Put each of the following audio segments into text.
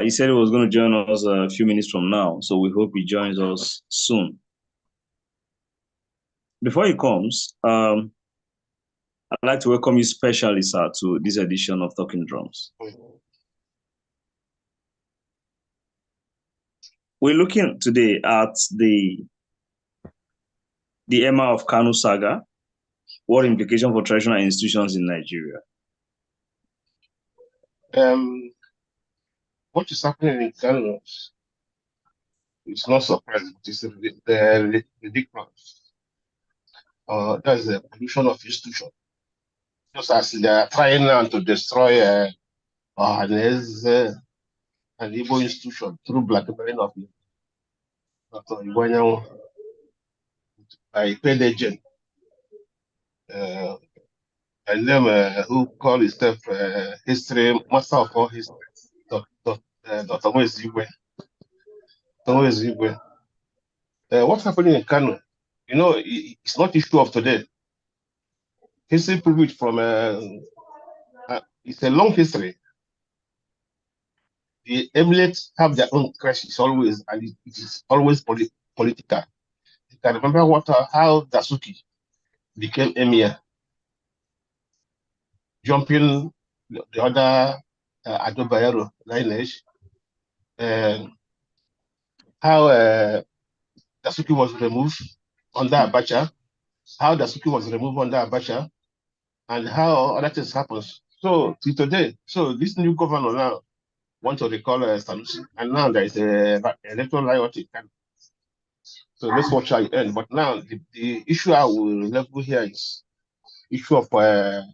He said he was going to join us a few minutes from now, so we hope he joins us soon. Before he comes, I'd like to welcome you specially, sir, to this edition of Talking Drums. We're looking today at the Emir of Kano Saga, what implication for traditional institutions in Nigeria? What is happening in Kano is not surprising. It is ridiculous. That's the pollution of institution. Just as they are trying now to destroy an Igbo institution through blackmailing of Dr. Iwanyan by paid agent. And them who call himself history master of all history, Dr. Mwezigwe. What's happening in Kano? You know, it's not issue of today. History proved it from it's a long history. The emirates have their own crisis always, and it is always political. You can remember how Dasuki became emir, jumping the other Ado Bayero lineage, how Dasuki was removed under Abacha, and how other things happen. So till today, so this new governor now want to recall Sanusi, and now there is a electoral riot in Kano. So let's watch how it ends. But now the issue I will level here is issue of an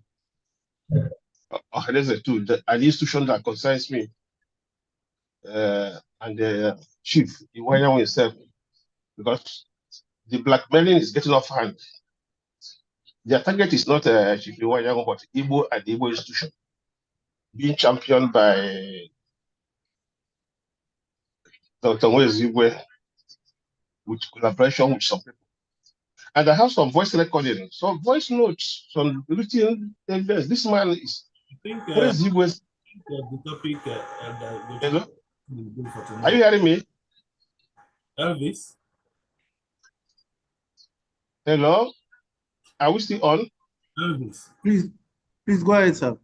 institution that concerns me, and the chief Iwanyan himself, because the blackmailing is getting off hand. Their target is not Chief Iwanyan, but Igbo and the Igbo institution being championed by Dr. Mwezigwe with collaboration with some people. And I have some voice recording, some voice notes, some written evidence. This man is Mwezigwe's. The topic. Hello? Are you hearing me? Elvis? Hello? Are we still on? Elvis. Please go ahead, sir.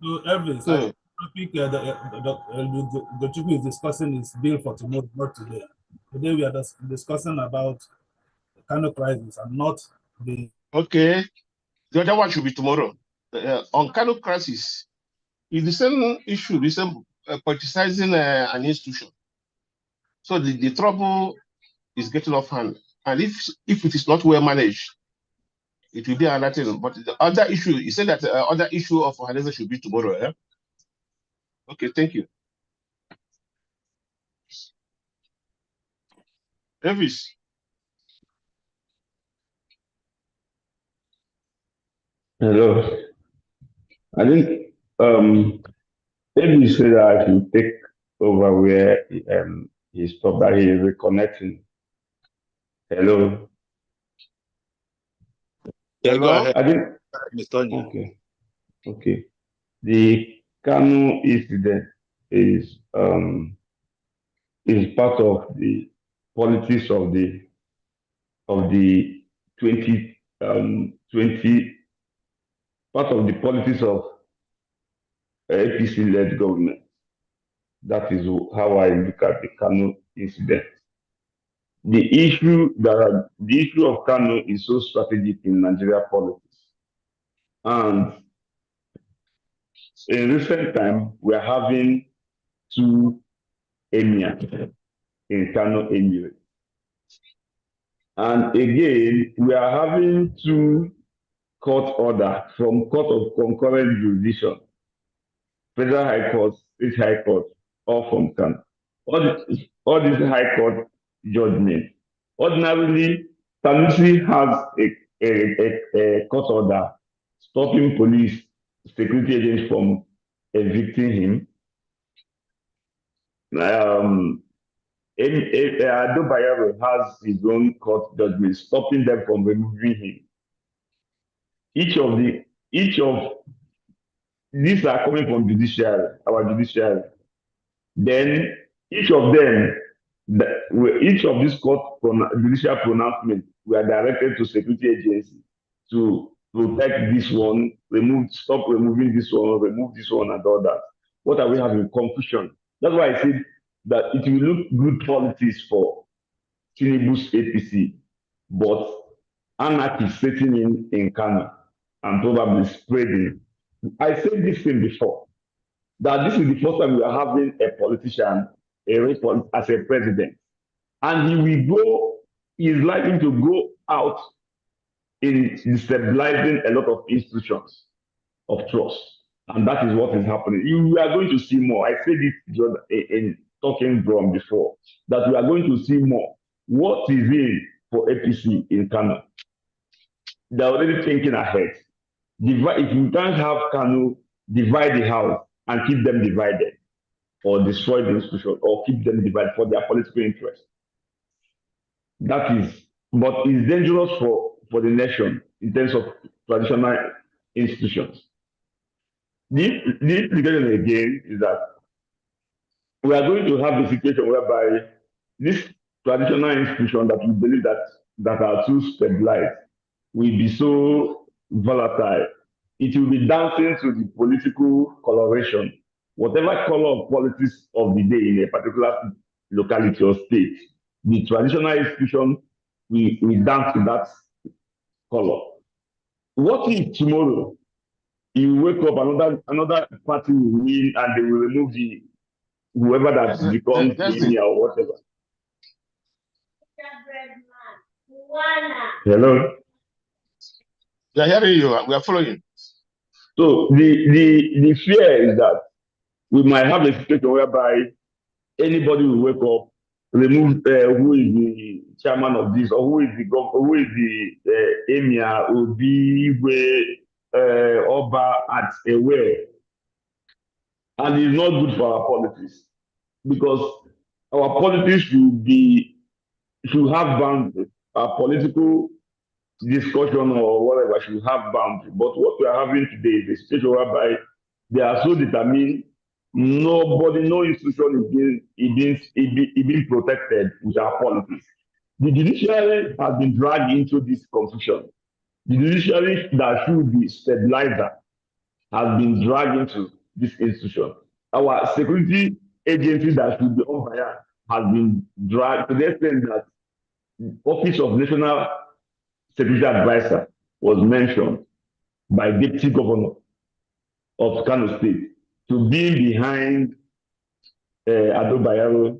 So, Elvis, the topic the topic is discussing is bill for tomorrow, not today. Today we are discussing about the Kano crisis and not the... Okay. The other one should be tomorrow. On Kano crisis, it's the same issue, the same politicizing an institution. So the trouble is getting off hand. And if it is not well managed, it will be another thing. But the other issue, you said that the other issue of Hanese should be tomorrow. Eh? Okay, thank you. Elvis. Hello. I think Elvis said that I should take over where he stopped, that he is reconnecting. Hello. Yeah, go ahead. I think, Mr. okay. The Kano incident is part of the politics of the 2020, part of the politics of APC-led government. That is how I look at the Kano incident. The issue of Kano is so strategic in Nigeria politics, and in recent time we are having two emirs in Kano Emirate, and again we are having two court orders from Court of Concurrent Jurisdiction, Federal High Court, State High Court, all from Kano. All these High Court judgments. Ordinarily, Sanusi has a court order stopping police security agents from evicting him. Ado Bayero has his own court judgment stopping them from removing him. Each of these are coming from judiciary, our judiciary. Then each of them, each of these judicial pronouncements were directed to security agency to protect this one, stop removing this one, remove this one, and all that. What are we having? Confusion. That's why I said that it will look good politics for Tinubu's APC, but anarchy setting in Kano and probably spreading. I said this thing before, that this is the first time we are having a politician as a president. And he is likely to go out in destabilizing a lot of institutions of trust. And that is what is happening. We are going to see more. I said it in talking drum before, that we are going to see more. What is in for APC in Kano? They're already thinking ahead. If you can't have Kano, divide the house and keep them divided, or destroy the institution, or keep them divided for their political interest. That is, but it's dangerous for the nation in terms of traditional institutions. The implication again is that we are going to have a situation whereby this traditional institution that we believe that are too stabilized will be so volatile. It will be dancing to the political coloration, whatever color of politics of the day in a particular locality or state. The traditional institution will dance to that color. What if tomorrow you wake up, another party will win and they will remove whoever that becomes Emir or whatever? Hello? We are hearing you. We are following you. So the fear is that we might have a situation whereby anybody will wake up, remove who is the chairman of this, or who is the emir, will be Oba at a well. And it's not good for our politics, because our politics should have boundaries. Our political discussion or whatever should have boundaries. But what we are having today is a situation whereby they are so determined. No institution is being protected with our politics. The judiciary has been dragged into this confusion. The judiciary that should be stabilizer has been dragged into this institution. Our security agency that should be on fire has been dragged to the extent that the Office of National Security Advisor was mentioned by Deputy Governor of Kano State to be behind Ado Bayero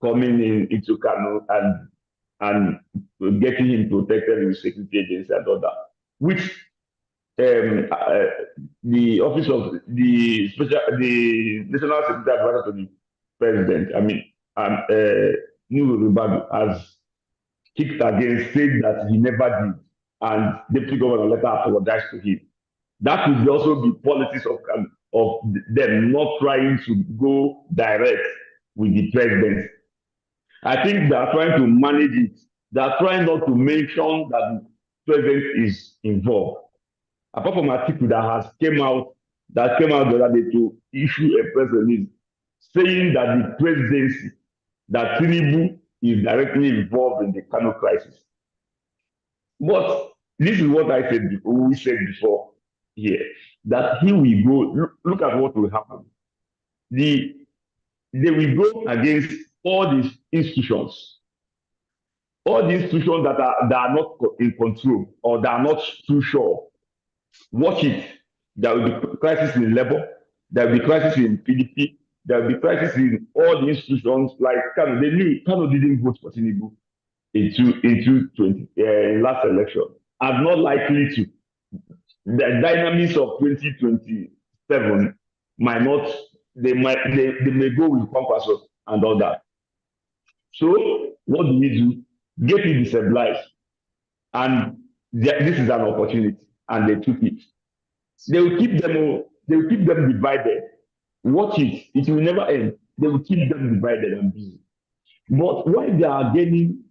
coming into Kano and getting him protected with security agency and all that, which the office of the National Security Advisor to the President, Nuru Ribadu, has kicked against, saying that he never did, and Deputy Governor later apologized to him. That would also be politics of them not trying to go direct with the president. I think they are trying to manage it. They are trying not to mention that the president is involved. Apart from an article that came out the other day to issue a press release saying that the presidency, that Tinubu is directly involved in the Kano crisis. But this is what I said before, we said before here, that here we go, look at what will happen. They will go against all these institutions. All the institutions that are not in control or that are not too sure. Watch it. There will be crisis in labor. There will be crisis in PDP. There will be crisis in all the institutions like Kano. They knew Kano didn't vote for Tinubu in last election. I'm not likely to. The dynamics of 2027 might not. They may go with Kwankwaso and all that. So what do we do? Get it destabilized, and this is an opportunity, and they took it. They will keep them divided. Watch it; it will never end. They will keep them divided and busy. But while they are gaining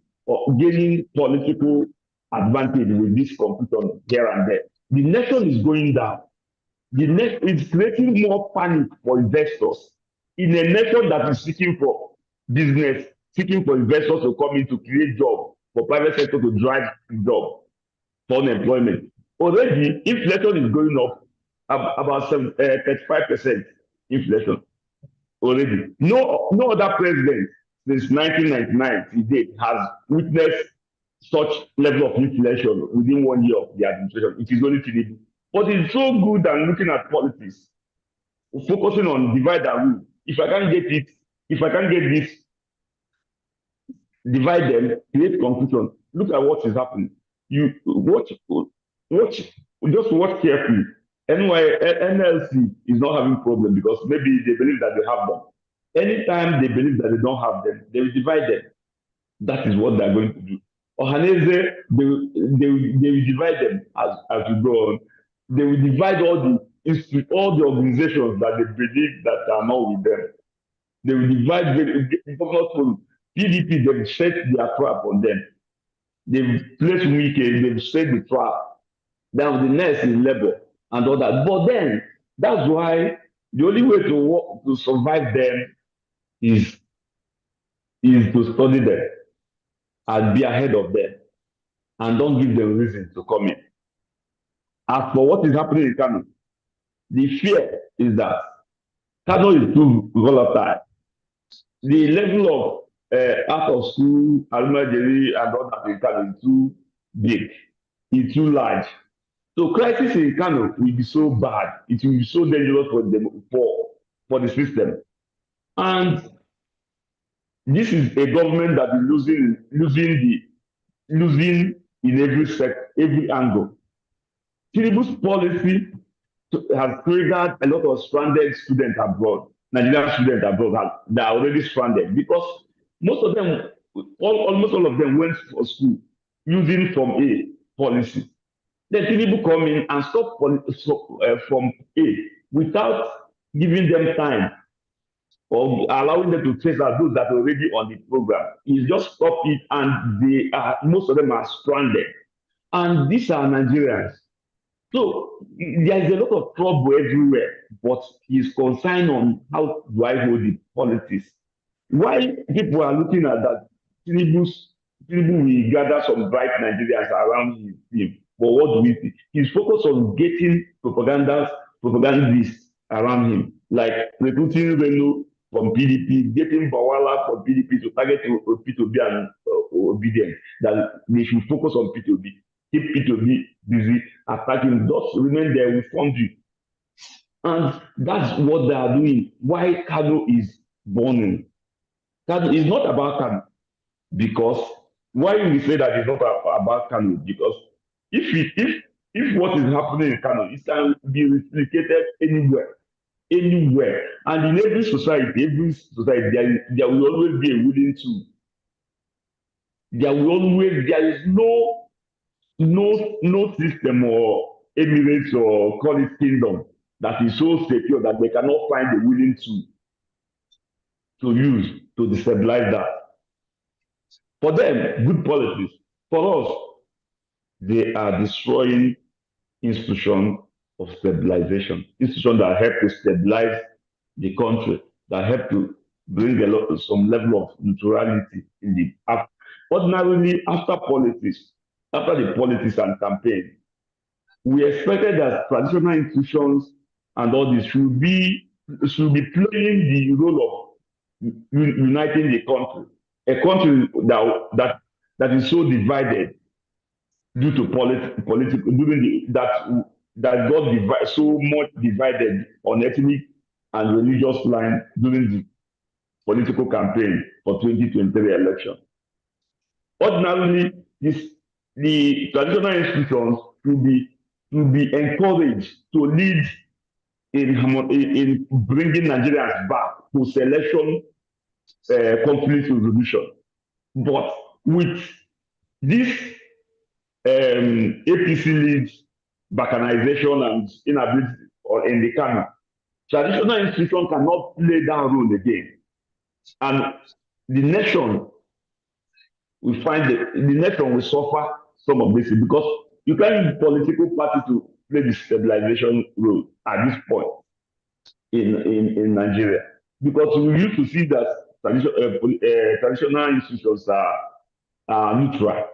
political advantage with this confusion here and there, the nation is going down. It's creating more panic for investors. in a nation that is seeking for business, seeking for investors to come in to create jobs, for private sector to drive job, for unemployment. Already, inflation is going up about 35% inflation already. No other president since 1999 to date has witnessed such level of inflation within 1 year of the administration. It is only Tinubu. But it's so good than looking at politics, focusing on divide and rule. If I can't get it, if I can't get this, divide them, create confusion. Look at what is happening. You watch, just watch carefully. NLC is not having problem because maybe they believe that they have them. Anytime they believe that they don't have them, they will divide them. That is what they're going to do. Ohaneze, they will divide them as we go on. They will divide all the organizations that they believe that are not with them. They will divide from PDP, they've set their trap on them. They've placed Wike, they've set the trap. Then the next is Labour and all that. But then that's why the only way to survive them is to study them and be ahead of them and don't give them reason to come in. As for what is happening in Kano, the fear is that Kano is too volatile. The level of out of school, Almajiri, and all that in Kano is too big, it's too large. So crisis in Kano will be so bad, it will be so dangerous for the system. And this is a government that is losing in every angle. Tinubu's policy has triggered a lot of stranded students abroad, Nigerian students abroad that are already stranded because most of them, almost all of them went for school using Form A policy. Then Tinubu come in and stop from A without giving them time or allowing them to trace out those that are already on the program. He's just stopped it, and most of them are stranded. And these are Nigerians. So there is a lot of trouble everywhere, but he's concerned on how do I hold the politics. Why people are looking at that, Tinubu will gather some bright Nigerians around him. But what do we see? He's focused on getting propagandists around him, like recruiting Reno from PDP, getting Bawala from PDP to target P2B and obedience, that they should focus on P2B. Keep P2B busy attacking, just remain there, we fund you. And that's what they are doing. Why Kano is burning. Kano is not about Kano, because why we say that it's not about Kano? Because if what is happening in Kano, it can be replicated anywhere. And in every society, there will always be a willing to. There is no system or emirate or call it kingdom that is so secure that they cannot find a willing to use to destabilize that. For them, good politics. For us, they are destroying institutions of stabilization, institutions that help to stabilize the country, that help to bring some level of neutrality in the. Ordinarily, after the politics and campaign, we expected that traditional institutions and all this should be playing the role of uniting the country. A country that is so divided due to political, that got so much divided on ethnic and religious line during the political campaign for 2023 election. Ordinarily, the traditional institutions should be encouraged to lead in bringing Nigerians back to selection conflict resolution. But with this APC lead balkanization and inability in the Kano, traditional institutions cannot play that role again. And the nation will suffer some of this because you can't use political party to play the stabilization role at this point in Nigeria. because we used to see that traditional institutions are neutral,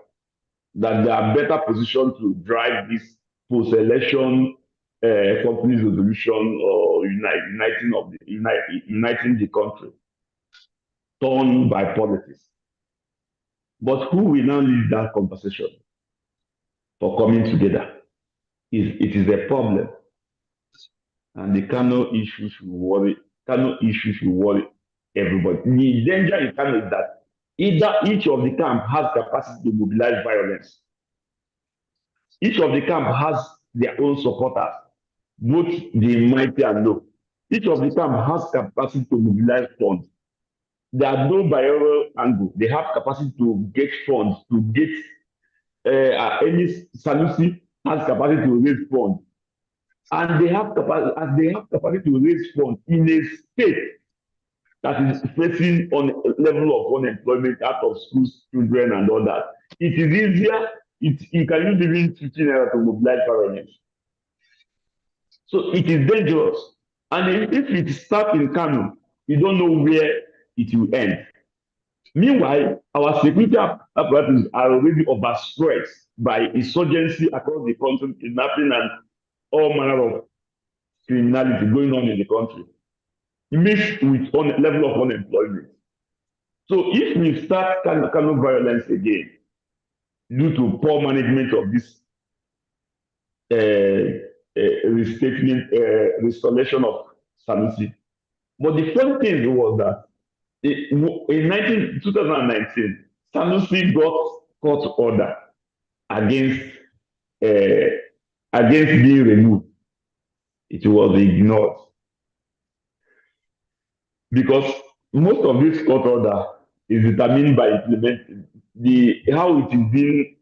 that they are better positioned to drive this post-election conflict resolution or uniting the country, torn by politics. But who will now lead that conversation for coming together? It is a problem, and the Kano issue should worry. Kano issue should worry everybody. The danger in Kano is that either each of the camp has capacity to mobilize violence. Each of the camp has their own supporters, both the mighty and low. Each of the camp has capacity to mobilize funds. There are no Bayero angle. They have capacity to get funds, to get any Sanusi has capacity to raise funds. And they have capacity to raise funds in a state that is facing on a level of unemployment out of schools, children, and all that. It is easier. You can use even 15 naira to mobilize violence. So it is dangerous. And if it starts in Kano, you don't know where it will end. Meanwhile, our security apparatus are already overstretched by insurgency across the country, kidnapping, and all manner of criminality going on in the country, mixed with level of unemployment. So if we start Kano violence again, due to poor management of this restoration of Sanusi. But the funny thing was that in 2019, Sanusi got court order against being removed. It was ignored because most of this court order is determined by implementing how it is being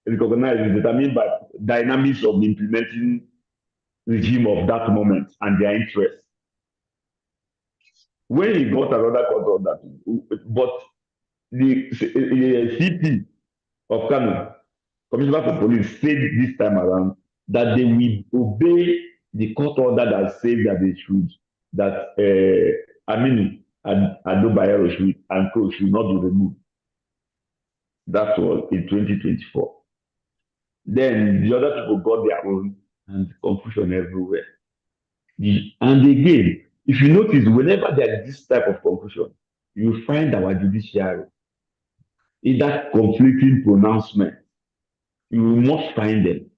recognized is determined by dynamics of the implementing regime of that moment and their interest. When he got another court order, but the CP of Kano, Commissioner for Police, said this time around that they will obey the court order that says that they should, that Aminu and Adobayero should not be removed. That was in 2024. Then the other people got their own, and confusion everywhere. And again, if you notice, whenever there is this type of confusion, you find our judiciary either conflicting pronouncement. You must find them.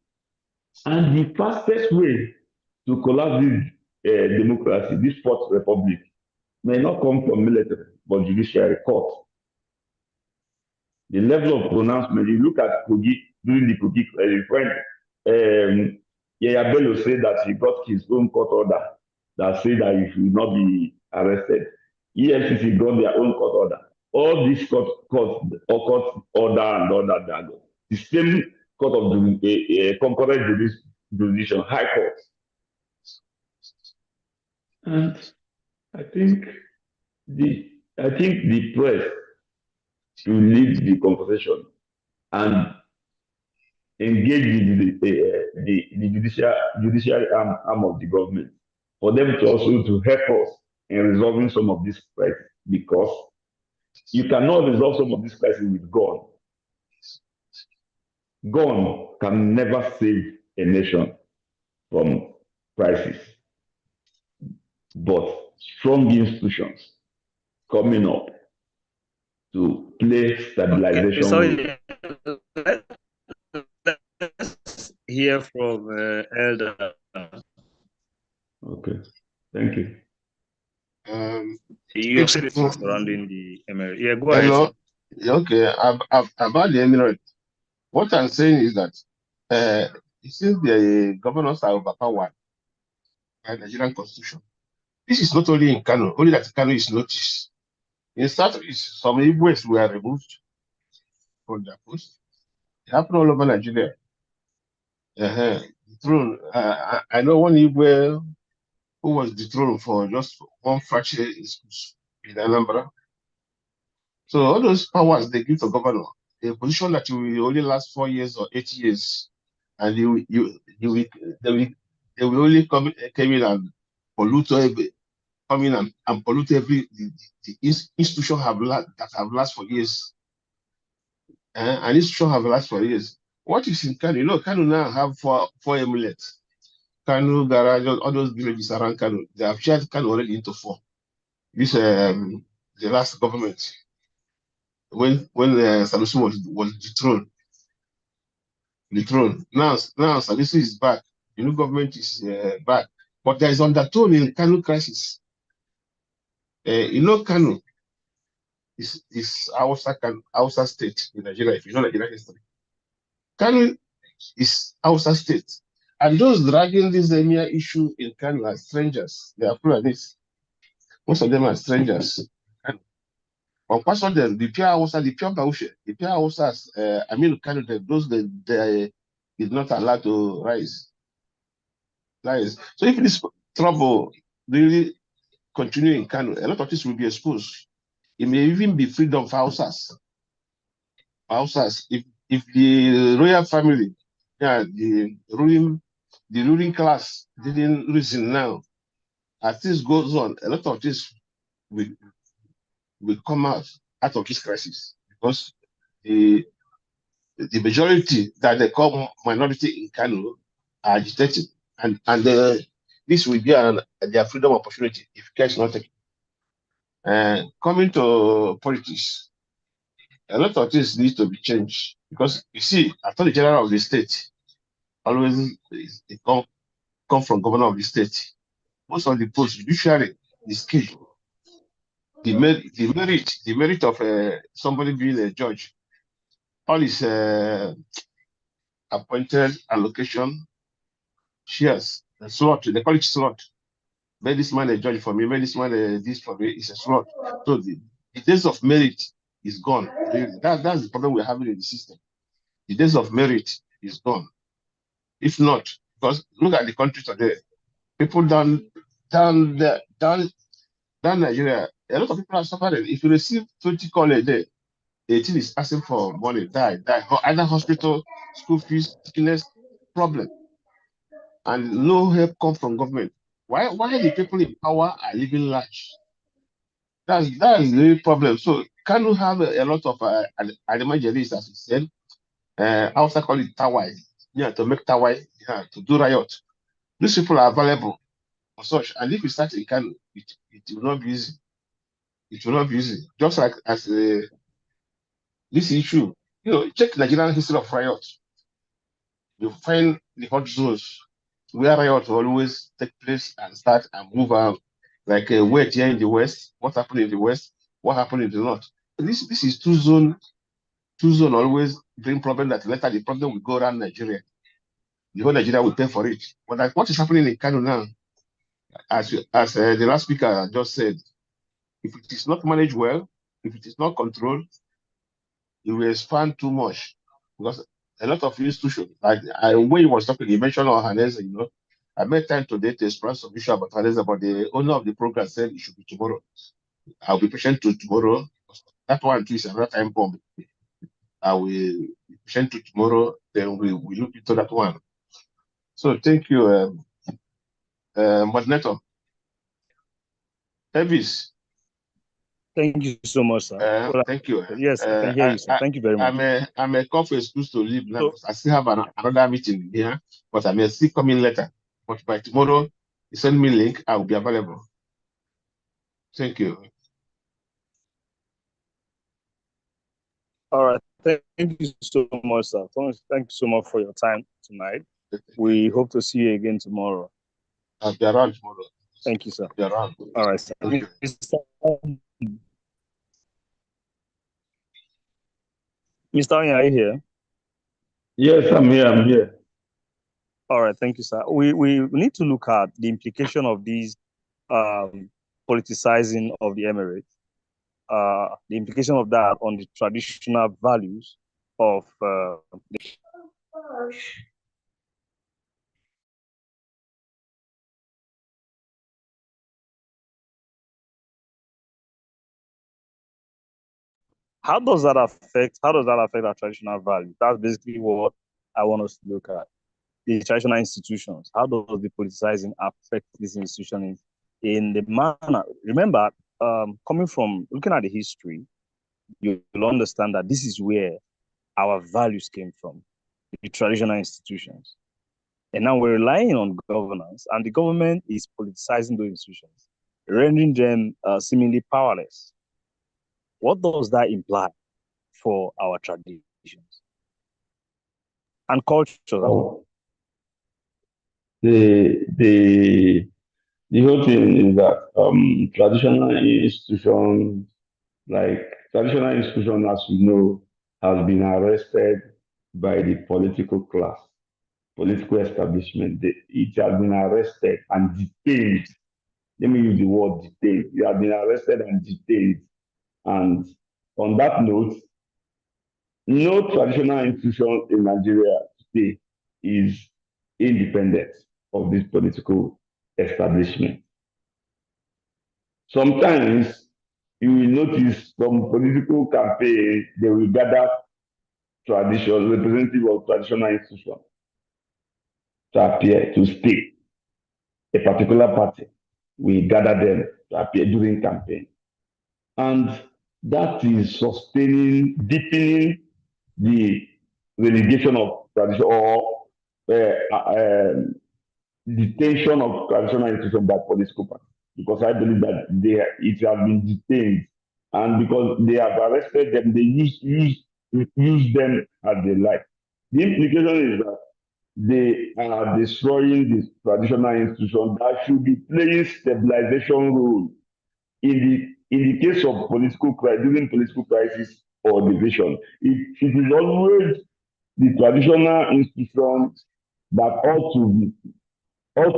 And the fastest way to collapse this democracy, this fourth republic, may not come from military, but judiciary court. The level of pronouncement, you look at Kogi, during the Kogi, you find Yaya Bello said that he got his own court order that said that he should not be arrested. EFCC got their own court order. All these court order and all that, the same court of concurrent jurisdiction, high court. And I think the press should lead the conversation and engage the judiciary arm of the government for them to also to help us in resolving some of these crises, because you cannot resolve some of these crises with gun. Gun can never save a nation from crisis, but strong institutions coming up to play stabilization. Okay, let's hear from Elder. Okay, thank you. You said it surrounding the Emirate. Yeah, go ahead. Okay, about the Emirate, what I'm saying is that since the governors are overpowered by the Nigerian constitution, this is not only in Kano, only that Kano is noticed. In Southeast, some Igbo's were removed from their post. It happened all over Nigeria. I know one Igbo who was dethroned for just one fraction in Anambra. So all those powers they give to governor, a position that will only last 4 years or 8 years, and they will only come in and pollute come in and pollute the institution that have lasted for years. And institution have lasted for years. What is in Kano? You know, Kano now have four emirates. Kano, Garage, all those villages around Kano, they have shared Kano already into four. This the last government when Sanusi was dethroned. Now Sanusi is back. The new government is back, but there is undertone in Kano crisis. You know, Kano is Hausa state in Nigeria. If you know Nigeria history, Kano is Hausa state, and those dragging this Emir issue in Kano are strangers. They are Fulanis. Most of them are strangers. On part of them, the pure Hausa, the pure Baushe, the pure Hausas, Emir of Kano, those they is not allowed to rise. So if this trouble really continue in Kano, a lot of this will be exposed. It may even be freedom for Hausas. If the royal family, yeah, the ruling class didn't reason now, as this goes on, a lot of this will come out of this crisis because the majority that they call minority in Kano are agitated, and this will be their freedom opportunity if care is not taken. Coming to politics, a lot of things need to be changed because you see, Attorney General of the state always come from governor of the state. Most of the posts judiciary is key. The merit of somebody being a judge, all his appointed allocation shares, a slot, they call it slot. Made this man a judge for me, made this man this for me, it's a slot. So the days of merit is gone. That's the problem we're having in the system. The days of merit is gone. If not, because look at the country today, people down Nigeria, a lot of people are suffering. If you receive 20 calls a day, 18 is asking for money, die. Either hospital, school fees, sickness, problem. And no help come from government. Why the people in power are living large? That is the real problem. So can you have a lot of evangelists, as you said, I also call it tawai, to make tawai, to do riot. These people are available for such. And if you start in Kano, it will not be easy. It will not be easy. Just like as this issue, check Nigerian history of riot. You find the hot zones where riot always take place and start and move out. Like wet here in the west, what happened in the west, what happened in the north. This is two zone always bring problem that later the problem will go around Nigeria. The whole Nigeria will pay for it. But like what is happening in Kano now, as the last speaker just said, if it is not managed well, if it is not controlled, it will expand too much because a lot of institutions, like when he was talking, he mentioned Ohanese, I made time today to express some issue about Ohanese, but the owner of the program said it should be tomorrow. I'll be patient to tomorrow. That one too is another time bomb. I will be patient to tomorrow, then we look into that one. So thank you, Moderator. Elvis. Thank you so much, sir. Thank you. Yes, I can hear you, sir. Thank you very much. I'm a coffee excuse to leave now because I still have another meeting here, but I may still come in later. But by tomorrow, you send me a link, I will be available. Thank you. All right. Thank you so much, sir. Thank you so much for your time tonight. We hope to see you again tomorrow. I'll be around tomorrow. Thank you, sir. I'll be around. All right, sir. Okay. Mr. Onya, are you here? Yes, I'm here. All right, thank you, sir. We need to look at the implication of these politicizing of the Emirates, the implication of that on the traditional values of the how does that affect our traditional values? That's basically what I want us to look at. The traditional institutions. How does the politicizing affect these institutions in the manner. Remember, coming from looking at the history, you'll understand that this is where our values came from, the traditional institutions. And now we're relying on governance, and the government is politicizing those institutions, rendering them seemingly powerless. What does that imply for our traditions and cultures? Oh, the whole thing is that traditional institutions, like traditional institutions, as we know, has been arrested by the political class, political establishment. It has been arrested and detained. Let me use the word detained. It has been arrested and detained. And on that note, no traditional institution in Nigeria today is independent of this political establishment. Sometimes you will notice some political campaign, they will gather traditional representative of traditional institutions to appear to speak. A particular party will gather them to appear during campaign. And that is sustaining, deepening the relegation of tradition or detention of traditional institutions by political parties. Because I believe that it has been detained, and because they have arrested them, they use them as they like. The implication is that they are destroying the traditional institution that should be playing stabilization role in the case of political crisis, during political crisis or division. It is always the traditional institutions that ought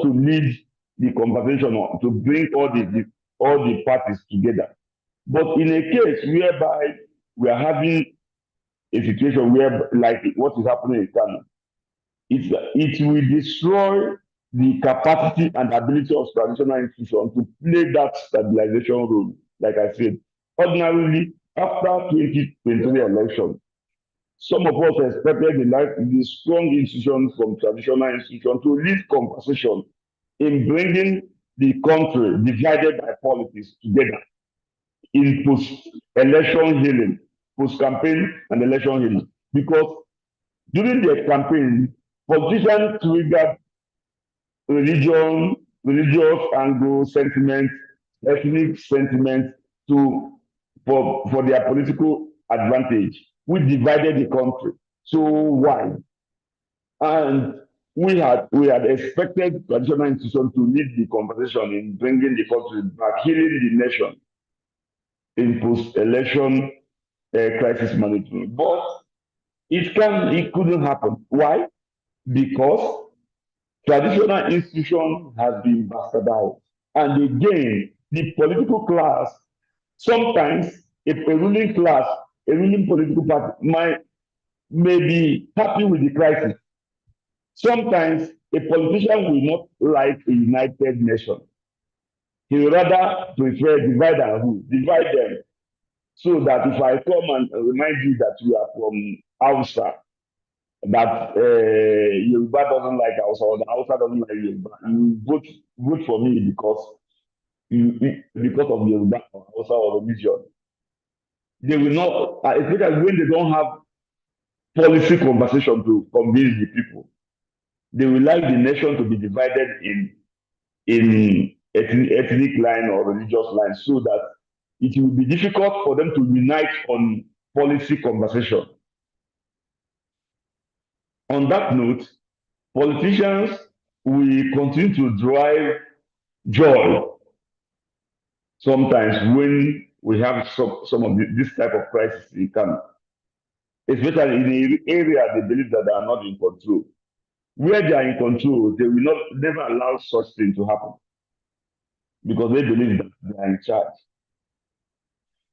to lead the conversation to bring all the parties together. But in a case whereby we are having a situation where, like what is happening in Kano, it will destroy the capacity and ability of traditional institutions to play that stabilization role. Like I said, ordinarily, after 2023 election, some of us expected the strong institutions from traditional institutions to lead conversation in bringing the country divided by politics together in post-election healing, post-campaign and election healing. Because during the campaign, politicians triggered religious angle sentiment, ethnic sentiment for their political advantage, which divided the country so wide. And we had expected traditional institutions to lead the conversation in bringing the country back, healing the nation in post-election crisis management. But it couldn't happen. Why? Because traditional institution has been bastardized. And again, the political class, sometimes a ruling class, a ruling political party may be happy with the crisis. Sometimes a politician will not like a united nation. He will rather prefer divide and rule, divide them. So that if I come and remind you that you are from Hausa, that Yoruba doesn't like Hausa or the Hausa doesn't like Yoruba, you vote for me because of Yoruba or Hausa or religion. They will not, especially when they don't have policy conversation to convince the people. They will like the nation to be divided in ethnic line or religious line, so that it will be difficult for them to unite on policy conversation. On that note, politicians will continue to drive joy sometimes when we have some of this type of crisis in Kano, especially in an area they believe that they are not in control. Where they are in control, they will never allow such thing to happen because they believe that they are in charge.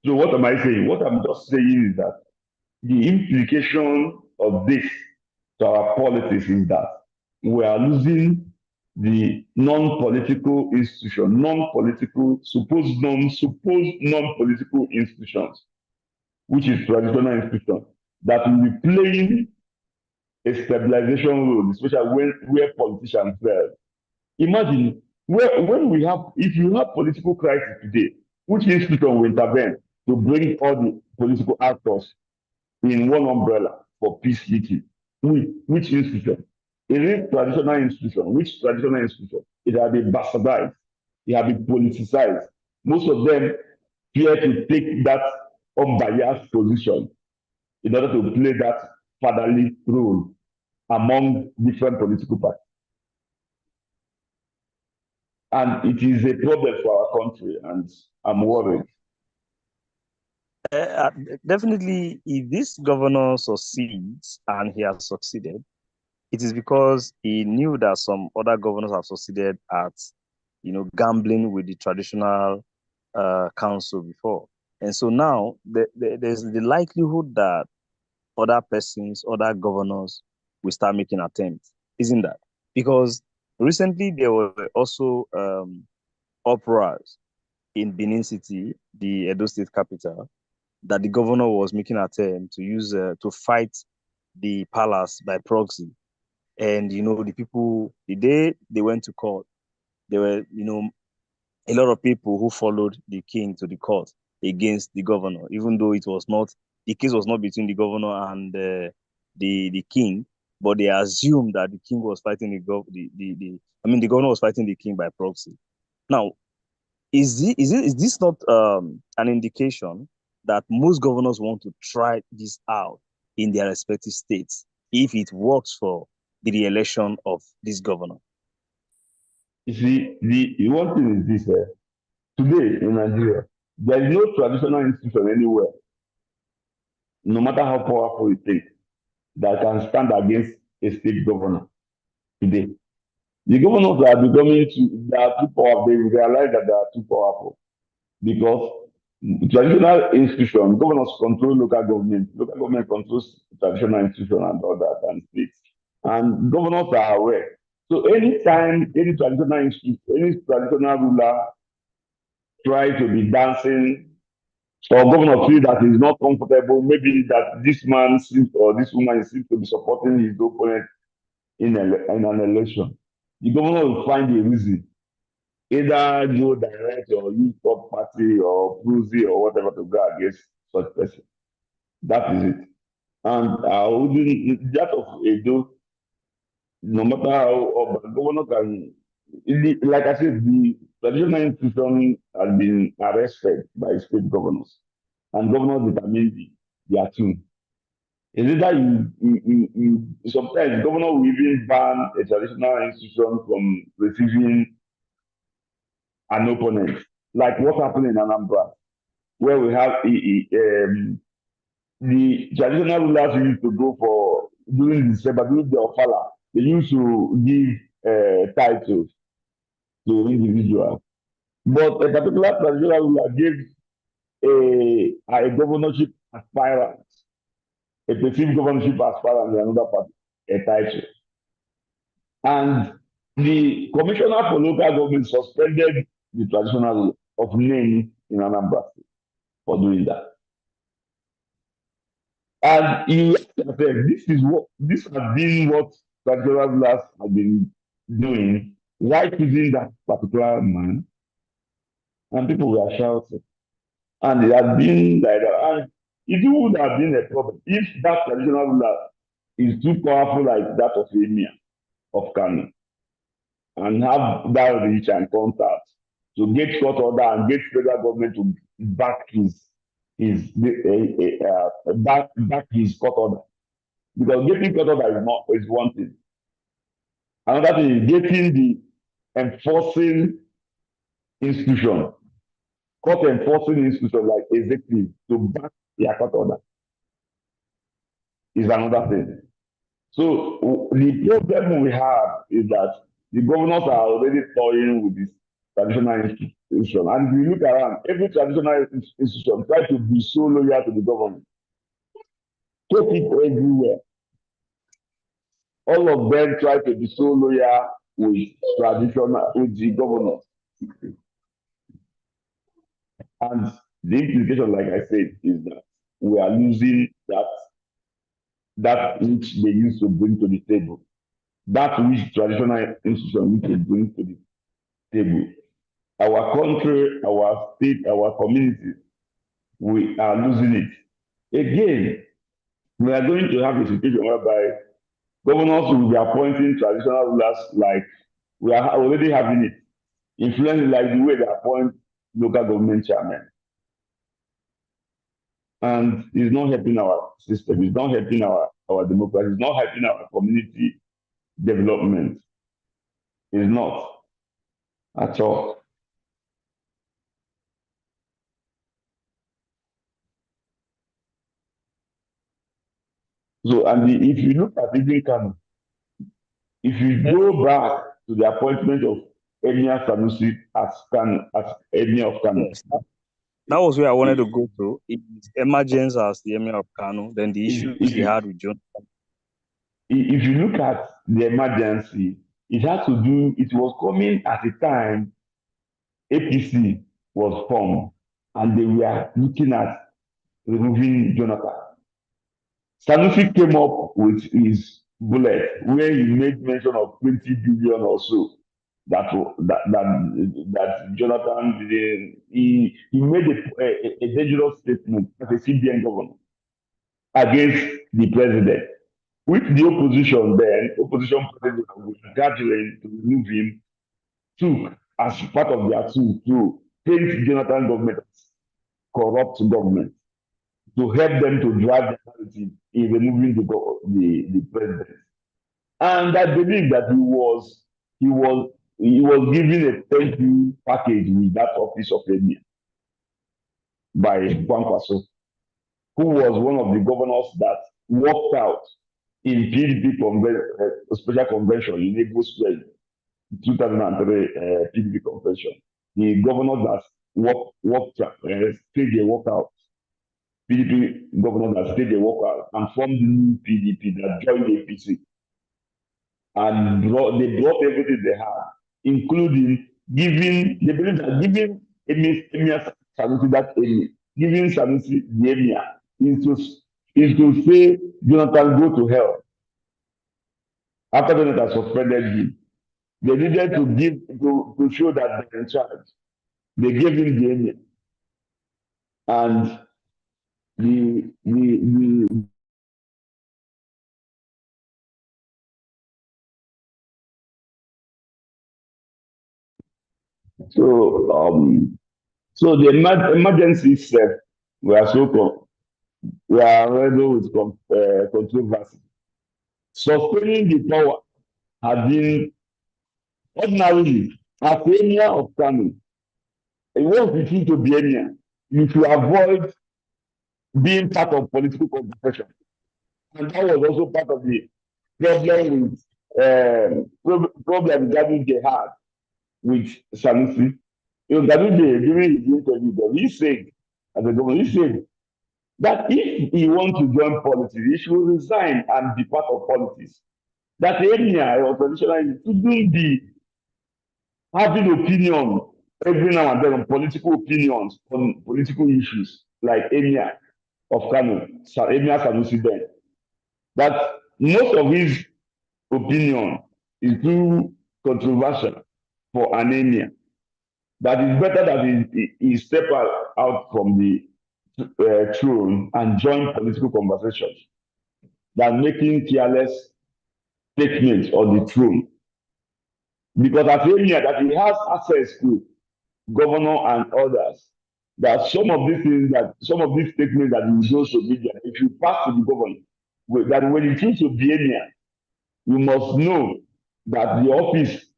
So what am I saying? What I'm just saying is that the implication of this to our politics is that we are losing the non-political institution, supposed non-political institutions, which is traditional institutions, that will be playing a stabilization role, especially where politicians fail. Imagine if you have political crisis today, which institution will intervene to bring all the political actors in one umbrella for peacekeeping? Which institution? Is it traditional institution? Which traditional institution? It has been bastardized. It has been politicized. Most of them fear to take that unbiased position in order to play that fatherly role among different political parties. And it is a problem for our country, and I'm worried. Definitely, if this governor succeeds and he has succeeded, it is because he knew that some other governors have succeeded at, gambling with the traditional council before. And so now there's the likelihood that other persons, other governors will start making attempts, isn't that? Because recently there were also uproars in Benin City, the Edo State capital, that the governor was making attempt to use to fight the palace by proxy. And the people, the day they went to court, there were a lot of people who followed the king to the court against the governor, even though the case was not between the governor and the king, but they assumed that the king was fighting the governor was fighting the king by proxy. Now, is this not an indication that most governors want to try this out in their respective states if it works for the re-election of this governor? You see, the one thing is this: today in Nigeria, there is no traditional institution anywhere, no matter how powerful it is, that can stand against a state governor today. The governors are they are too powerful. They realize that they are too powerful because traditional institutions, governors control local government controls traditional institution and all that, and states. And governors are aware. So anytime any traditional ruler try to be dancing, or governor feel that he's not comfortable, maybe that this man or this woman seems to be supporting his opponent in an election, the governor will find a reason, either go direct or use third party or proxy or whatever to go against such person. That is it. And that of Edo, no matter how governor can, like I said, the traditional institution has been arrested by state governors, and governors determine their tune. Is it that you sometimes governor will even ban a traditional institution from receiving an opponent, like what happened in Anambra, where we have the traditional rulers used to go for during December, during the Ofala, they used to give titles to individuals. But a particular traditional ruler gave a governorship aspirant, a perceived governorship aspirant in another party, a title. And the commissioner for local government suspended the traditional rule of name in Anambra for doing that. And you have to this has been what traditional rulers have been doing. Why choosing that particular man? And people were shouting. And it has been like that. And it would have been a problem if that traditional ruler is too powerful like that of Emir of Kano, and have that reach and contact to get court order and get federal government to back back his court order. Because getting court order is one thing. Another thing is getting the enforcing institution, court enforcing institution like executive to back their court order is another thing. So the problem we have is that the governors are already toying with this traditional institution. And if you look around, every traditional institution try to be so loyal to the government. Take it everywhere. All of them try to be so loyal with the governors. And the implication, like I said, is that we are losing that which they used to bring to the table. That which traditional institution used to bring to the table. Our country, our state, our community, we are losing it. Again, we are going to have a situation whereby governors will be appointing traditional rulers like we are already having it, influencing like the way they appoint local government chairmen. And it's not helping our system, it's not helping our democracy, it's not helping our community development. It's not at all. So, and if you look at even Kano, if you go back to the appointment of Emir Sanusi as Emir of Kano. Yes. That was where I wanted to go to. It emergence as the Emir of Kano, then the issues he had with Jonathan. If you look at the emergency, it has to do, it was coming at a time APC was formed and they were looking at removing Jonathan. Sanusi came up with his bullet where he made mention of 20 billion or so that Jonathan did. He made a dangerous statement as a CBN governor against the president, which the opposition president was gathering to remove him, took as part of their tool to paint Jonathan government as corrupt government, to help them to drive the narrative in removing the president. And I believe that he was given a thank you package with that office of Emir by Kwankwaso, who was one of the governors that walked out in PDP special convention in Igbo Square, 2003 PDP convention. The governor that stayed a walkout, PDP governor that stayed a walkout and formed the new PDP that joined the APC. And they brought everything they had, including giving Emir Sanusi that Emir, giving Sanusi the Emir is to say Jonathan go to hell. After Jonathan suspended him, they needed to show that they're in charge. They gave him the Emir. And so the emergency said we are ready with controversy. Sustaining the power has been ordinarily as Emir of Kano. It was between to be Emir. You should avoid being part of political conversation. And that was also part of the problem Gandhi they had with Sanusi. Gandhi during his interview, he said, as a governor, he said that if he wants to join politics, he should resign and be part of politics. That Emir or traditional shouldn't be having opinion every now and then on political opinions on political issues like Emir of Kano, Emir Sanusi then. That most of his opinion is too controversial for an Emir. That it's better that he step out from the throne and join political conversations than making careless statements on the throne. Because as Emir, that he has access to governor and others, that some of these statements that he shows to media, if you pass to the governor, that when you choose to be Emir, you must know that the office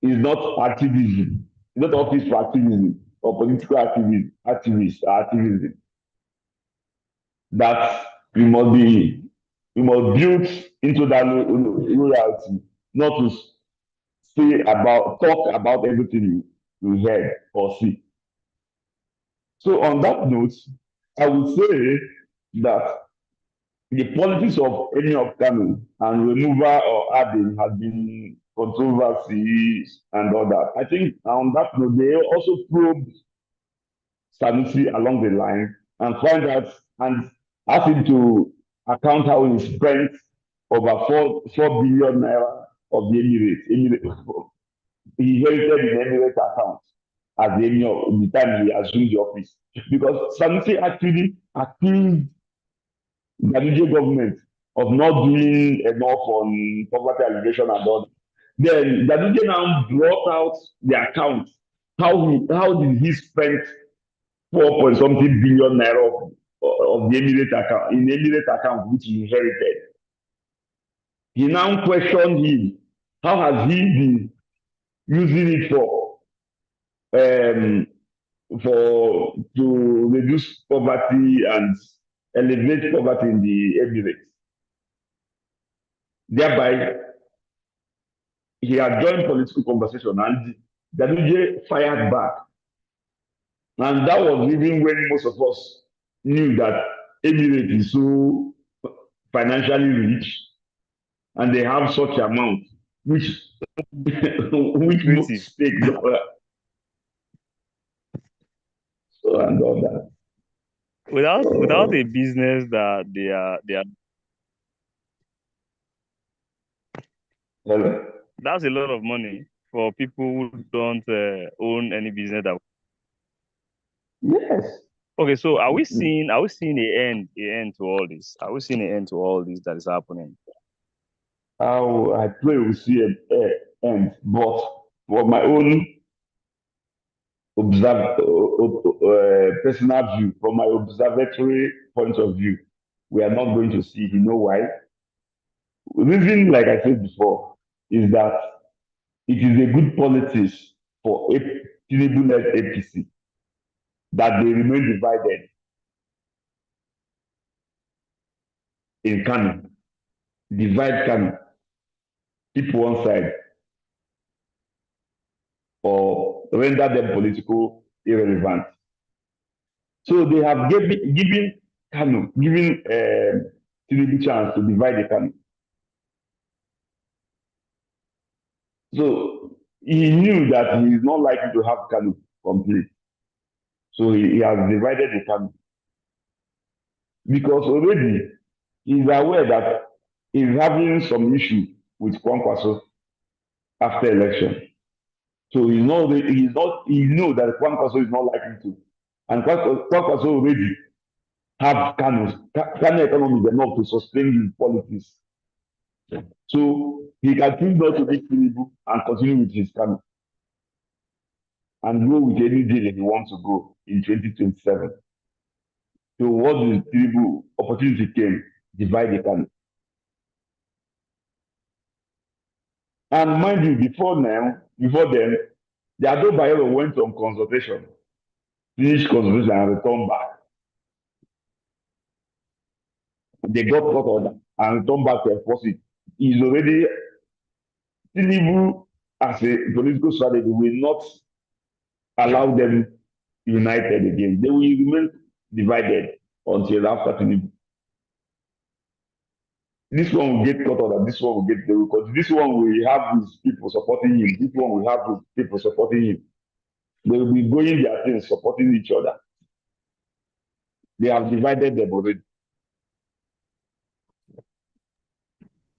is not activism. It's not office for activism or political activism. That you must build into that loyalty, not to talk about everything you heard or see. So on that note, I would say that the politics of Emir of Kano and removal or adding has been controversies and all that. I think on that note, they also probed Sanusi along the line and find out and ask him to account how he spent over 4 billion naira of the Emirate he inherited in Emirates account as the Emir the time he assumed the office. Because Sanusi actually accused the Ganduje government of not doing enough on poverty alleviation and all. Then Ganduje now brought out the account. How did he spend 4 point something billion naira of the Emirate account in the Emirate account which he inherited? He now questioned him. How has he been using it to reduce poverty and alleviate poverty in the Emirates? Thereby, he had joined political conversation and Ganduje fired back. And that was even when most of us knew that Emirates is so financially rich and they have such amount, which most stake dollar. So and all that. Without a business that they are Hello? That's a lot of money for people who don't own any business. Yes. Okay, so are we seeing a end to all this? Are we seeing an end to all this that is happening? I pray we see an end, but for my own personal view, from my observatory point of view, we are not going to see it. You know why? The reason, like I said before, is that it is a good politics for Tinubu-led APC that they remain divided in Kano. Divide Kano, keep one side, or render them political irrelevant. So they have given Tinubu chance to divide the Kano. So he knew that he is not likely to have Kano complete. So he has divided the Kano. Because already he is aware that he is having some issue with Kwankwaso after election. So he knows that Kwankwaso is not likely to. And Kwankwaso already have Kano economy is enough to sustain his politics. So he can choose not to be Tinubu and continue with his Kano and go with any deal if he wants to go in 2027. So what the Tinubu opportunity came, divide the Kano. And mind you, before then, the Ado Bayero went on consultation, finished consultation and returned back. They got court order and returned back to enforce it. He's already Tinubu as a political strategy will not allow them united again. They will remain divided until after Tinubu. This one will get cut order, this one will get because this one will have his people supporting him, this one will have his people supporting him. They will be going their things, supporting each other. They have divided them already.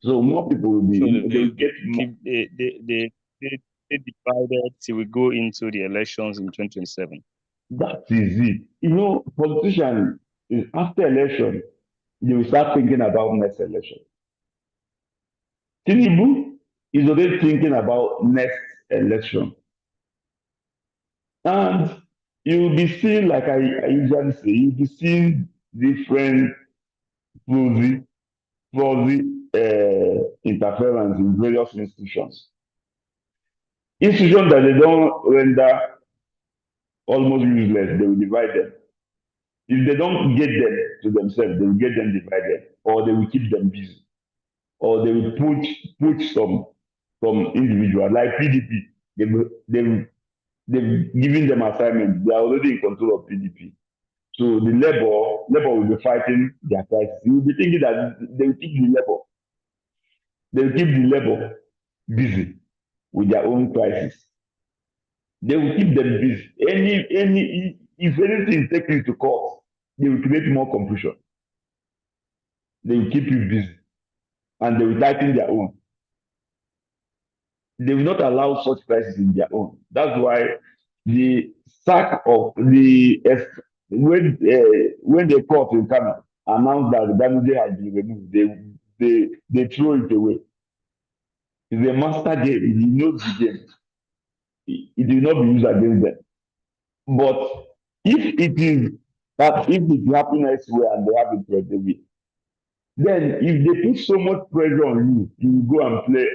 So more people will be. So they will get more. They divided till we go into the elections in 2027. That is it. You know, politicians after election, they will start thinking about next election. Tinubu is already thinking about next election. And you'll be seeing, like I usually say, you'll be seeing different fuzzy interference in various institutions. Institutions that they don't render almost useless, they will divide them. If they don't get them to themselves, they will get them divided, or they will keep them busy, or they will push some individual like PDP. They've given them assignments. They are already in control of PDP. So the labor will be fighting their crisis. You will be thinking that they will keep the labor. They will keep the labor busy with their own crisis. They will keep them busy. If anything takes you to court, they will create more confusion. They will keep you busy, and they will tighten their own. they will not allow such crisis in their own. That's why the sack of the when the court in Kano announced that the Danide had been removed, they throw it away. It's a master game. He knows the game. It will not be used against them. But if it is that if it happens elsewhere and they have it right away, then if they put so much pressure on you, you will go and play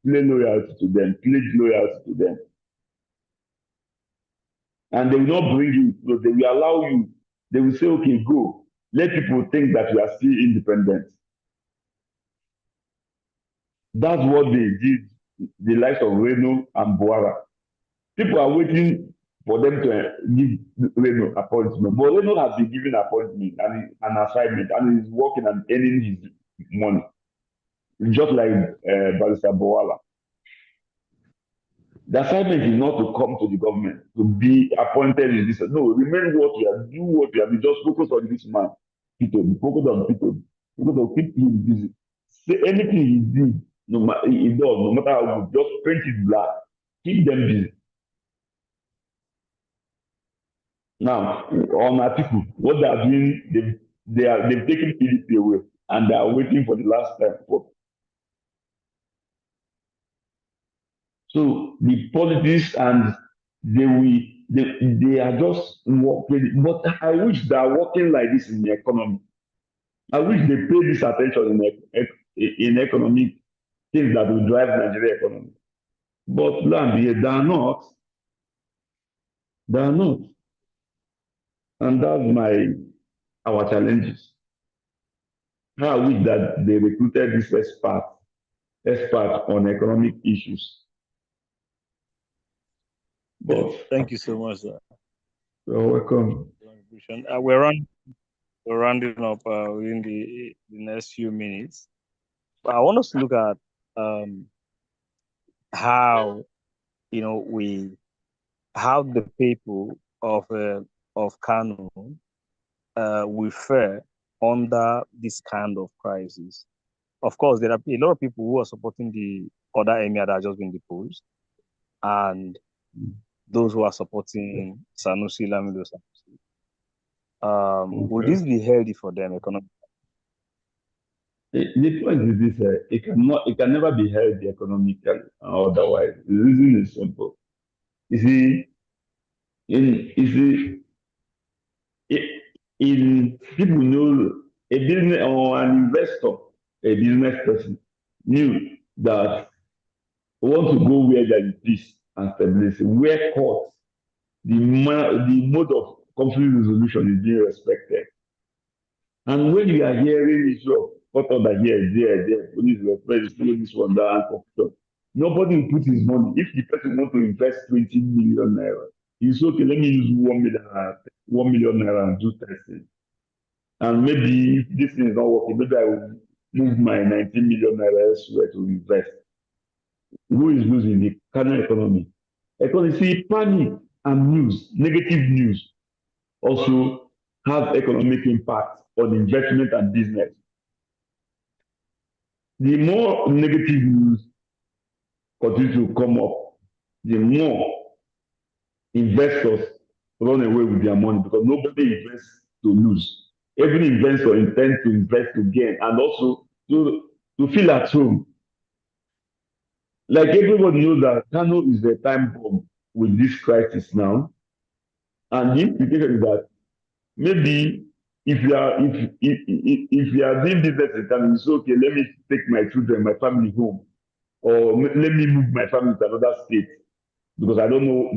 loyalty to them, pledge loyalty to them. And they will not bring you, so they will allow you, they will say, okay, go. Let people think that you are still independent. That's what they did, the likes of Reno and Boara. People are waiting for them to give Reno appointment. But Reno has been given appointment and an assignment, and he's working and earning his money. Just like Barrister Boala. The assignment is not to come to the government, to be appointed in this. No, remain what you are, do what you are, just focus on this man. Focus on people. Focus on keep him busy. Say anything he did, he does, no matter how good, just paint it black. Keep them busy. Now, on our people, what they are doing, they've taken PDP away and they are waiting for the last time for. So the politics and they are just working, but I wish they are working like this in the economy. I wish they pay this attention in economic things that will drive Nigeria economy. But they are not. They are not. And that's our challenges. I wish that they recruited this expert on economic issues. But thank you so much, sir. You're welcome. We're rounding up within the next few minutes. But I want us to look at how how the people of Kano will fare under this kind of crisis. Of course, there are a lot of people who are supporting the other emir that has just been deposed, and those who are supporting Sanusi Lamido Sanusi. Okay. Would this be healthy for them economically? The point is this: it can never be healthy economically or otherwise. The reason is simple. You see, in people know a business or an investor, a business person knew that want to go where there is peace and stability, where courts, the mode of conflict resolution is being respected. And when you are hearing issue of court order here, there, police respect, this one, that, and nobody will put his money. If the person wants to invest 20 million naira, it's okay, let me use 1 million naira and do testing. And maybe if this thing is not working, maybe I will move my 19 million naira elsewhere to invest. Who is losing? The Kano economy. Because you see, panic and news, negative news, also have economic impact on investment and business. The more negative news continue to come up, the more investors run away with their money because nobody invests to lose. Every investor intends to invest to gain and also to feel at home. Like everybody knows that Kano is the time bomb with this crisis now. And the implication is that maybe if you are doing business in Kano, it's okay, let me take my children, my family home, or let me move my family to another state because I don't know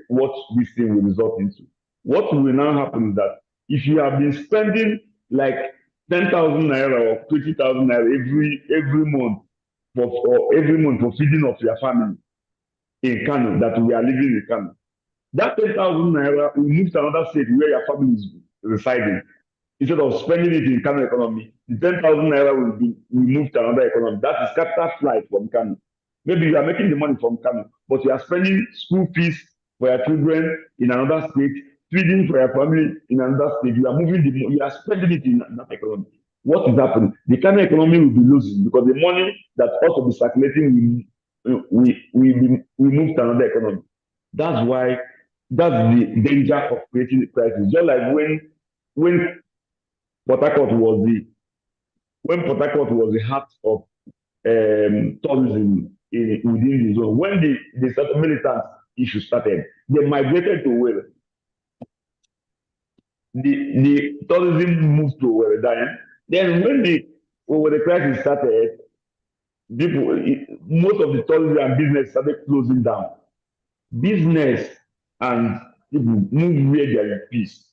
what this thing will result into. What will now happen is that if you have been spending like 10,000 naira or 20,000 naira every month for feeding of your family in Kano, that we are living in Kano, that 10,000 naira will move to another state where your family is residing. Instead of spending it in Kano economy, the 10,000 naira will move to another economy. That is capital flight from Kano. Maybe you are making the money from Kano, but you are spending school fees for your children in another state, feeding for your family in another state. You are you are spending it in that economy. What is happening? The Kano economy will be losing because the money that ought to be circulating we move to another economy. That's why that's the danger of creating a crisis. Just like when Port Harcourt was the heart of tourism within the zone. When the militant issue started, they migrated to Owerri. The tourism moved to Owerri. Then when the crisis started, most of the tourism and business started closing down. Business and people move where there is peace,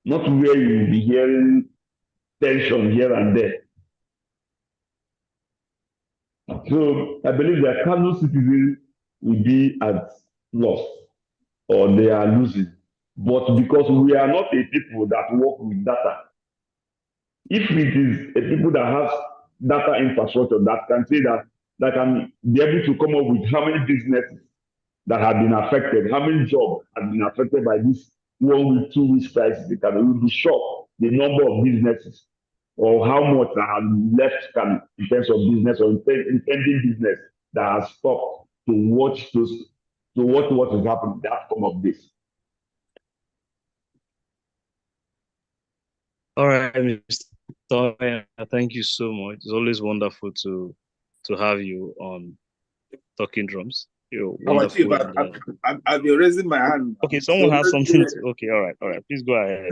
not where you will be hearing tension here and there. So I believe that Kano citizens will be at loss or they are losing. But because we are not a people that work with data, if it is a people that has data infrastructure that can say that can be able to come up with how many businesses that have been affected, how many jobs have been affected by this 1 week, 2 weeks crisis, we will be shocked the number of businesses or how much that have left in terms of business or impending business that has stopped to watch what is happening, the outcome of this. All right, Mr. Thank you so much. It's always wonderful to have you on Talking Drums. You're wonderful. I've been raising my hand. Okay, someone has something to. Okay, all right. Please go ahead.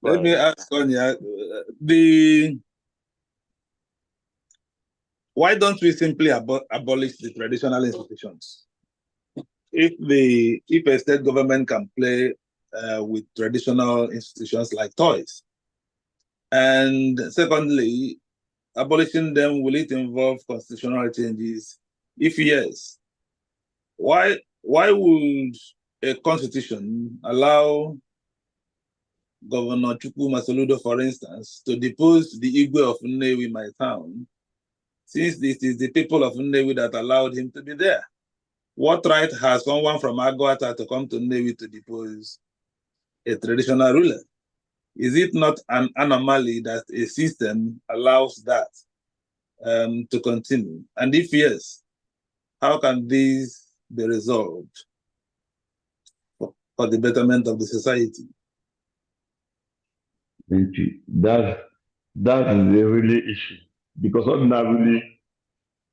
Let me ask Sonia, why don't we simply abolish the traditional institutions? If a state government can play with traditional institutions like toys, and secondly, abolishing them, will it involve constitutional changes? If yes, why would a constitution allow Governor Chukwu Masoludo, for instance, to depose the Igwe of Nnewi, my town, since this is the people of Nnewi that allowed him to be there? What right has someone from Agwata to come to Nnewi to depose a traditional ruler? Is it not an anomaly that a system allows that to continue? And if yes, how can this be resolved for the betterment of the society? Thank you. That is the really issue, because ordinarily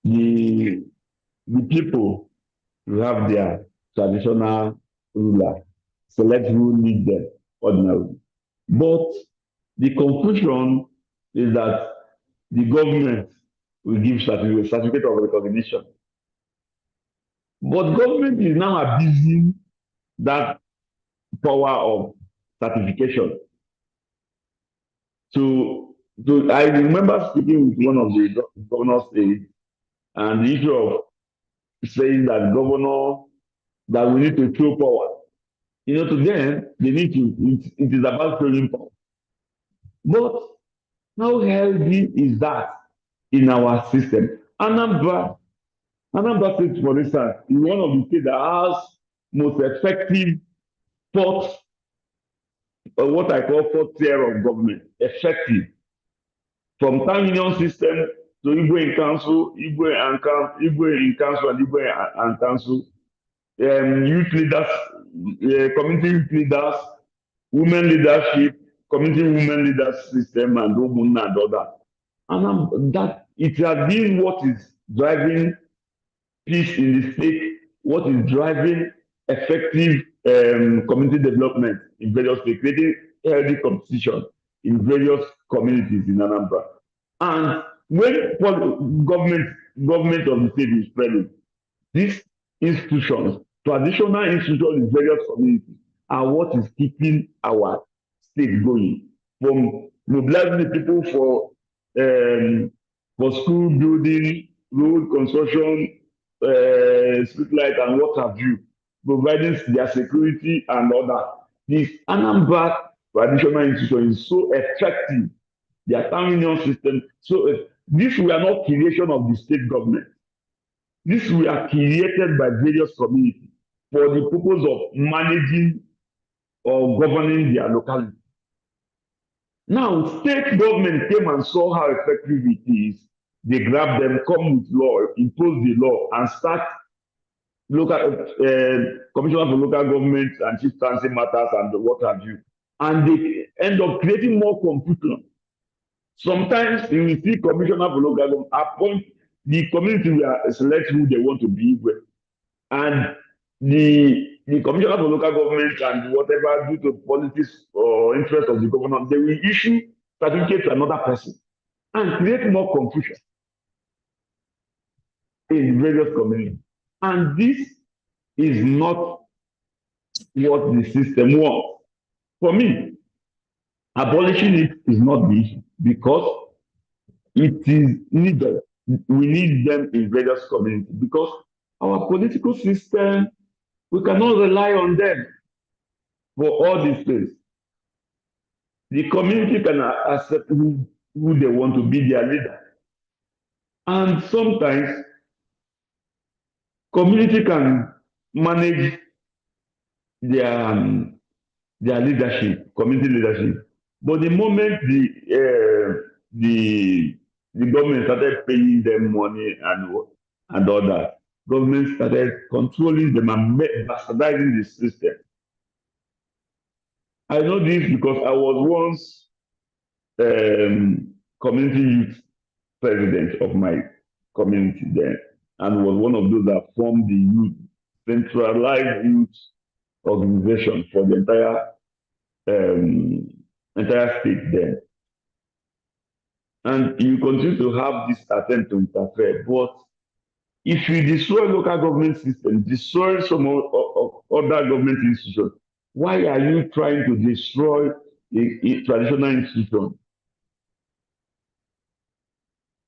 the people who have their traditional ruler select who lead them ordinarily. But the confusion is that the government will give certificate of recognition. But government is now abusing that power of certification. So I remember speaking with one of the governors and the issue of saying that that we need to show power. To them, they need to, it is about showing power. But how healthy is that in our system? Anambra State, for instance, is one of the states that has most effective what I call fourth tier of government, effective. From town union system to Igwe in council, Igwe in council, and Igwe and council, youth leaders, community youth leaders, women leadership, community women leaders system, and Umunna and other. And that it has been what is driving peace in the state, what is driving effective community development in various states, creating healthy competition in various communities in Anambra. And when government of the state is spreading, these institutions, traditional institutions in various communities, are what is keeping our state going. From mobilizing the people for school building, road construction, street light, and what have you, providing their security and other. This Anambra traditional institution is so effective. Their town union system. So this were not creation of the state government. This were created by various communities for the purpose of managing or governing their locality. Now, state government came and saw how effective it is. they grab them, come with law, impose the law, and start local commissioner for local government and chief council matters and what have you. And they end up creating more confusion. Sometimes you will see commissioner for local government appoint the community will select who they want to be with. And the commissioner for local government and whatever due to politics or interest of the governor, they will issue certificate to another person and create more confusion in various communities. And this is not what the system wants. For me, abolishing it is not the issue because it is needed. We need them in various communities because our political system, we cannot rely on them for all these things. The community can accept who they want to be their leader. And sometimes community can manage their leadership, community leadership. But the moment the government started paying them money and all that, government started controlling them and bastardizing the system. I know this because I was once community youth president of my community then, and was one of those that formed the youth centralized youth organization for the entire state then. And you continue to have this attempt to interfere, but if you destroy local government system, destroy some other government institutions, why are you trying to destroy a traditional institution?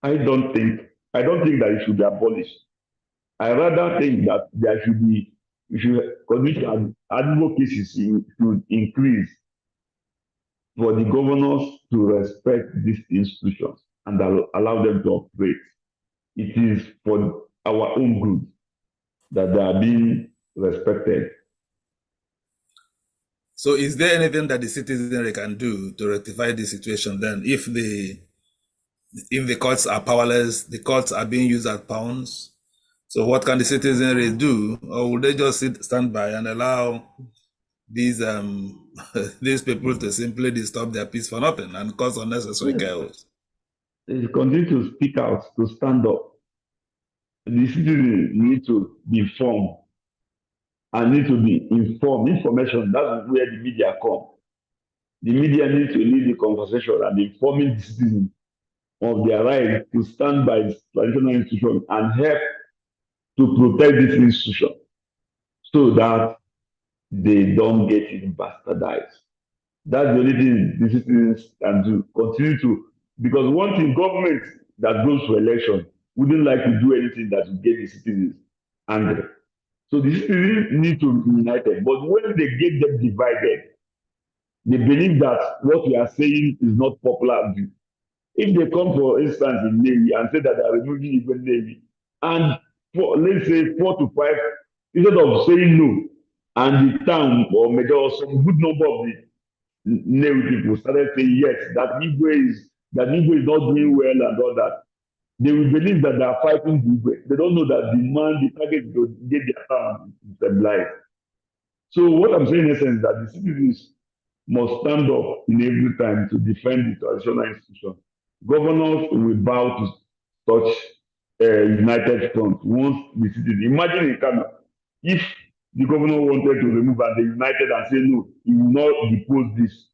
I don't think that it should be abolished. I rather think that there should be, we should continue advocacy should increase for the governors to respect these institutions and allow them to operate. It is for our own good that they are being respected. So is there anything that the citizenry can do to rectify the situation then? If the courts are powerless, the courts are being used as pawns, so what can the citizenry do? Or will they just stand by and allow these these people to simply disturb their peace for nothing and cause unnecessary chaos? They continue to speak out, to stand up. The citizens need to be informed and need to be informed. Information, that's where the media come. The media needs to lead the conversation and informing the citizens of their right to stand by traditional institutions and help to protect this institution so that they don't get it bastardized. That's the only thing the citizens can do. Continue to, because one thing, government that goes to election wouldn't like to do anything that will get the citizens angry. So the citizens need to be united. But when they get them divided, they believe that what we are saying is not popular view. If they come, for instance, in Navy and say that they are removing even Navy, and for, let's say 4 to 5, instead of saying no, and the town or major or some good number of the Navy people started saying yes, that Igwe is not doing well and all that, they will believe that they are fighting Igwe. They don't know that the target to get their town stabilized. So what I'm saying in essence is that the citizens must stand up in every time to defend the traditional institution. Governors will bow to such united front once the citizens. Imagine in Kano, if the governor wanted to remove and they united and say no, he will not depose this.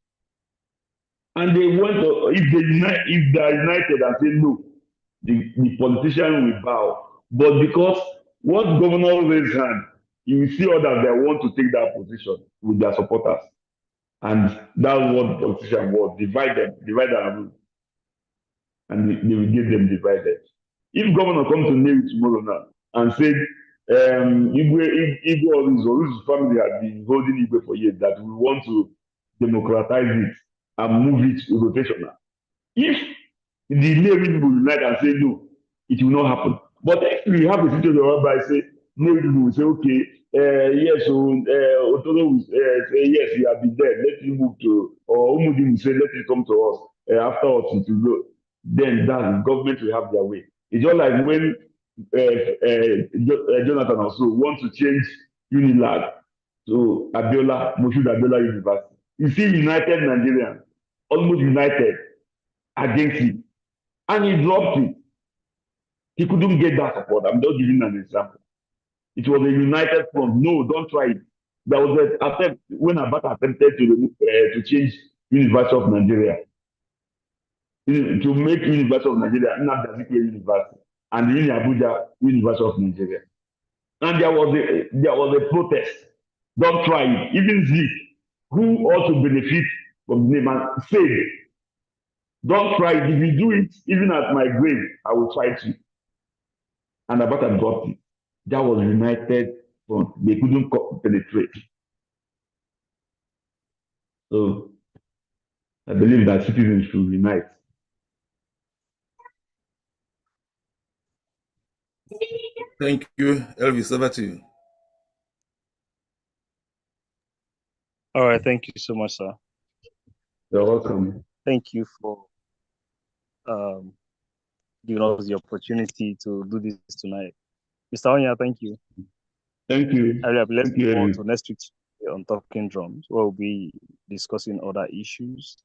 And they went to, if they are united and say no, the politician will bow. But because once governor raise hand, you will see others that want to take that position with their supporters. And that's what the politician was, divide and rule. And they will get them divided. If governor comes to Navy tomorrow now and said, Igwe or his family has been holding Igwe for years, that we want to democratize it and move it rotational. If the Navy people unite and say no, it will not happen. But if we have a situation whereby say Navy people will say, okay, yes, so Otono will say, yes, you have been there, let you move to, or Umudi will say, let you come to us, after us it will go. Then that government will have their way. It's just like when Jonathan also want to change Unilag to Moshood Abiola University. You see, united Nigerians, almost united against him, and he dropped it. He couldn't get that support. I'm just giving an example. It was a united front. No, don't try it. There was an attempt when Abata attempted to change University of Nigeria, to make University of Nigeria Nnamdi Azikiwe University, and in Abuja University of Nigeria. And there was a protest. Don't try it. Even Zeke, who also benefit from the name, and said, don't try it. If you do it, even at my grave, I will fight you. And Abata dropped it. That was united front. They couldn't penetrate. So I believe that citizens should unite. Thank you, Elvis. Over to you. All right, thank you so much, sir. You're welcome. Thank you for giving us the opportunity to do this tonight. Mr. Onya, thank you. Thank you. Let's move on to next week on Talking Drums, where we'll be discussing other issues.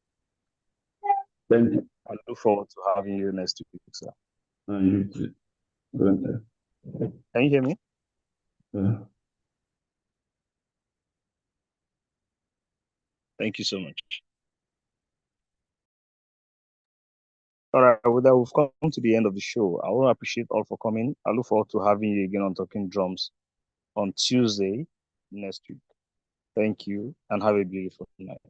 Thank you. I look forward to having you next week, sir. You too. Can you hear me? Yeah. Thank you so much. All right, with that, we've come to the end of the show. I want to appreciate all for coming. I look forward to having you again on Talking Drums on Tuesday next week. Thank you, and have a beautiful night.